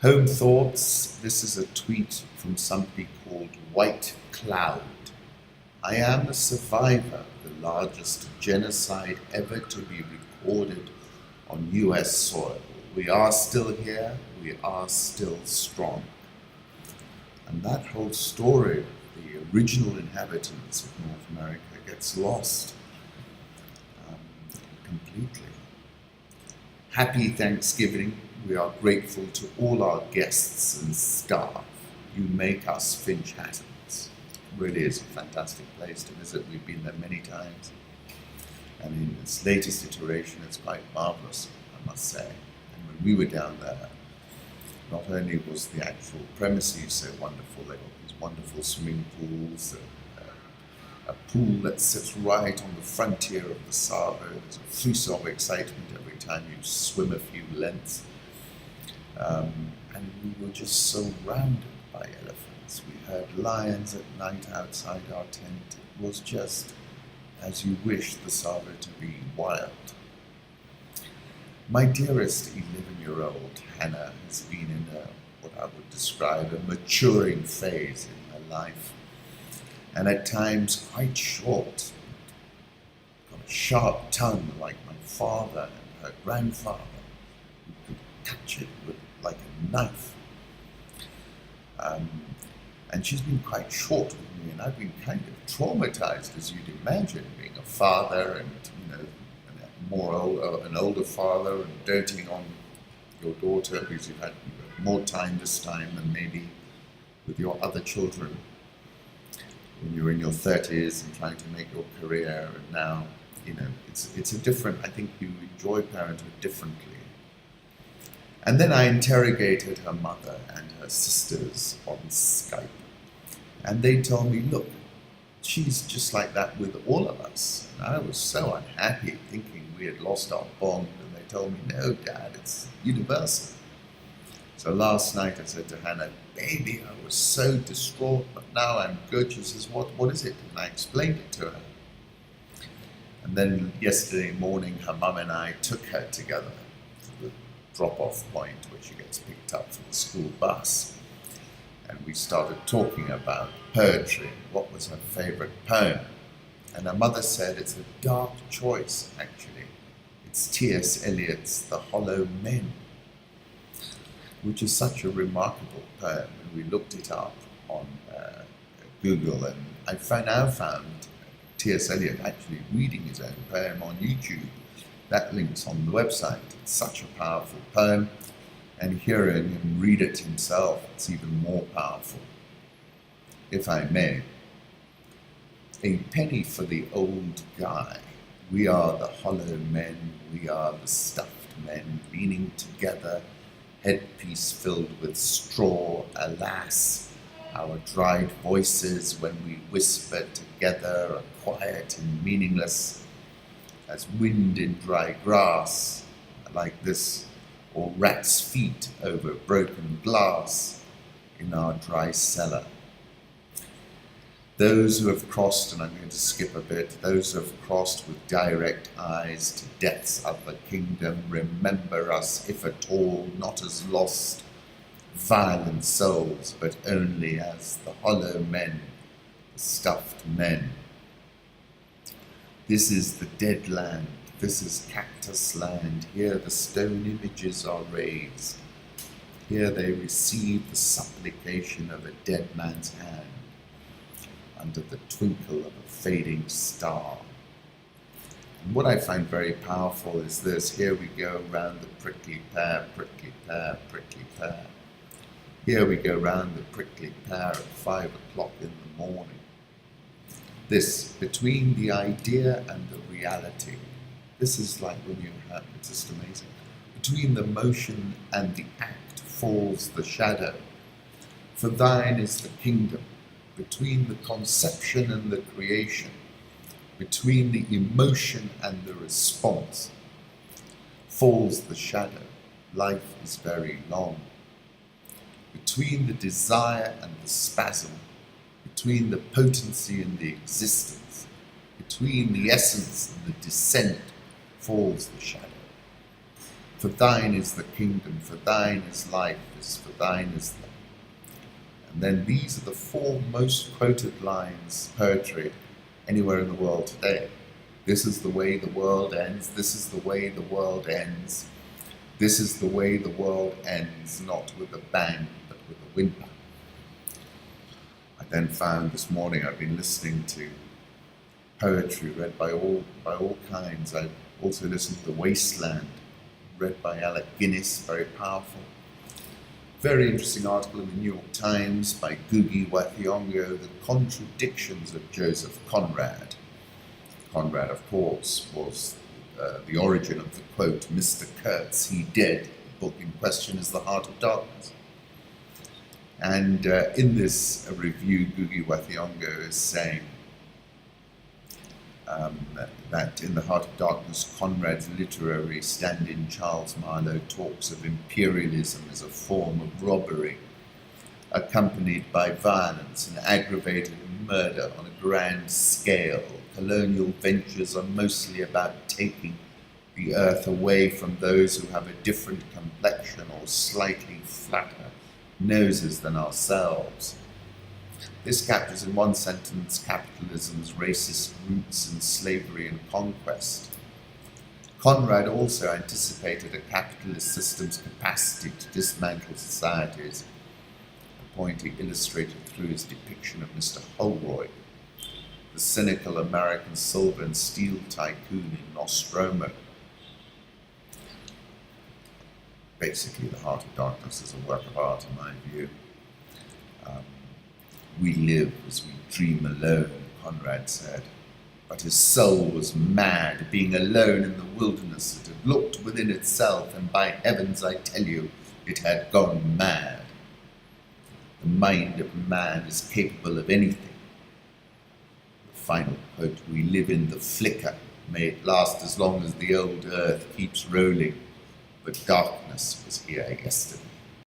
Home thoughts. This is a tweet from somebody called White Cloud. I am a survivor of the largest genocide ever to be recorded on US soil. We are still here, we are still strong. And that whole story of the original inhabitants of North America gets lost completely. Happy Thanksgiving. We are grateful to all our guests and staff. You make us Finch Hattons. It really is a fantastic place to visit. We've been there many times. And in its latest iteration, it's quite marvelous, I must say. And when we were down there, not only was the actual premises so wonderful, they got these wonderful swimming pools, a pool that sits right on the frontier of the Savo. There's a fuse of excitement every time you swim a few lengths. And we were just surrounded by elephants. We heard lions at night outside our tent. It was just as you wish the Savo to be wild. My dearest 11-year-old Hannah has been in what I would describe a maturing phase in her life, and at times quite short. Got a sharp tongue like my father and her grandfather, who could catch it with like a knife. And she's been quite short with me, and I've been kind of traumatized, as you'd imagine, being a father and, an older father and doting on your daughter because you've had more time this time than maybe with your other children when you're in your 30s and trying to make your career. And now, it's a different, I think you enjoy parenthood differently. And then I interrogated her mother and her sisters on Skype. And they told me, look, she's just like that with all of us. And I was so unhappy thinking we had lost our bond. And they told me, no, Dad, it's universal. So last night I said to Hannah, baby, I was so distraught, but now I'm good. She says, what is it? And I explained it to her. And then yesterday morning, her mum and I took her together to the drop-off point where she gets picked up for the school bus. And we started talking about poetry. What was her favorite poem? And her mother said it's a dark choice, actually. It's T.S. Eliot's The Hallow Men, which is such a remarkable poem. And we looked it up on Google, and I now found T.S. Eliot actually reading his own poem on YouTube. That link's on the website. It's such a powerful poem, and hearing him read it himself, it's even more powerful. If I may, a penny for the old guy. We are the hollow men, we are the stuffed men, leaning together, headpiece filled with straw. Alas, our dried voices when we whisper together are quiet and meaningless as wind in dry grass, like this, or rats' feet over broken glass in our dry cellar. Those who have crossed, and I'm going to skip a bit, those who have crossed with direct eyes to death's other kingdom, remember us, if at all, not as lost, violent souls, but only as the hollow men, the stuffed men. This is the dead land, this is cactus land, here the stone images are raised, here they receive the supplication of a dead man's hand, under the twinkle of a fading star. And what I find very powerful is this. Here we go round the prickly pear, prickly pear, prickly pear. Here we go round the prickly pear at 5 o'clock in the morning. This, between the idea and the reality, this is like when you have, it's just amazing. Between the motion and the act falls the shadow. For thine is the kingdom. Between the conception and the creation, between the emotion and the response, falls the shadow. Life is very long. Between the desire and the spasm, between the potency and the existence, between the essence and the descent, falls the shadow. For thine is the kingdom, for thine is life, for thine is the... And then these are the 4 most quoted lines, poetry, anywhere in the world today. This is the way the world ends, this is the way the world ends. This is the way the world ends, not with a bang, but with a whimper. I then found this morning I've been listening to poetry read by all kinds. I've also listened to Wasteland, read by Alec Guinness, very powerful. Very interesting article in the New York Times by Ngugi wa Thiong'o, The Contradictions of Joseph Conrad. Conrad, of course, was the origin of the quote, Mr. Kurtz, he dead. The book in question is The Heart of Darkness. And in this review, Ngugi wa Thiong'o is saying that in The Heart of Darkness, Conrad's literary stand-in Charles Marlowe talks of imperialism as a form of robbery, accompanied by violence and aggravated murder on a grand scale. Colonial ventures are mostly about taking the earth away from those who have a different complexion or slightly flatter noses than ourselves. This captures in one sentence capitalism's racist roots in slavery and conquest. Conrad also anticipated a capitalist system's capacity to dismantle societies, a point he illustrated through his depiction of Mr. Holroyd, the cynical American silver and steel tycoon in Nostromo. Basically, The Heart of Darkness is a work of art, in my view. We live as we dream alone, Conrad said. But his soul was mad, being alone in the wilderness. It had looked within itself, and by heavens, I tell you, it had gone mad. The mind of man is capable of anything. The final quote, we live in the flicker. May it last as long as the old earth keeps rolling. But darkness was here yesterday.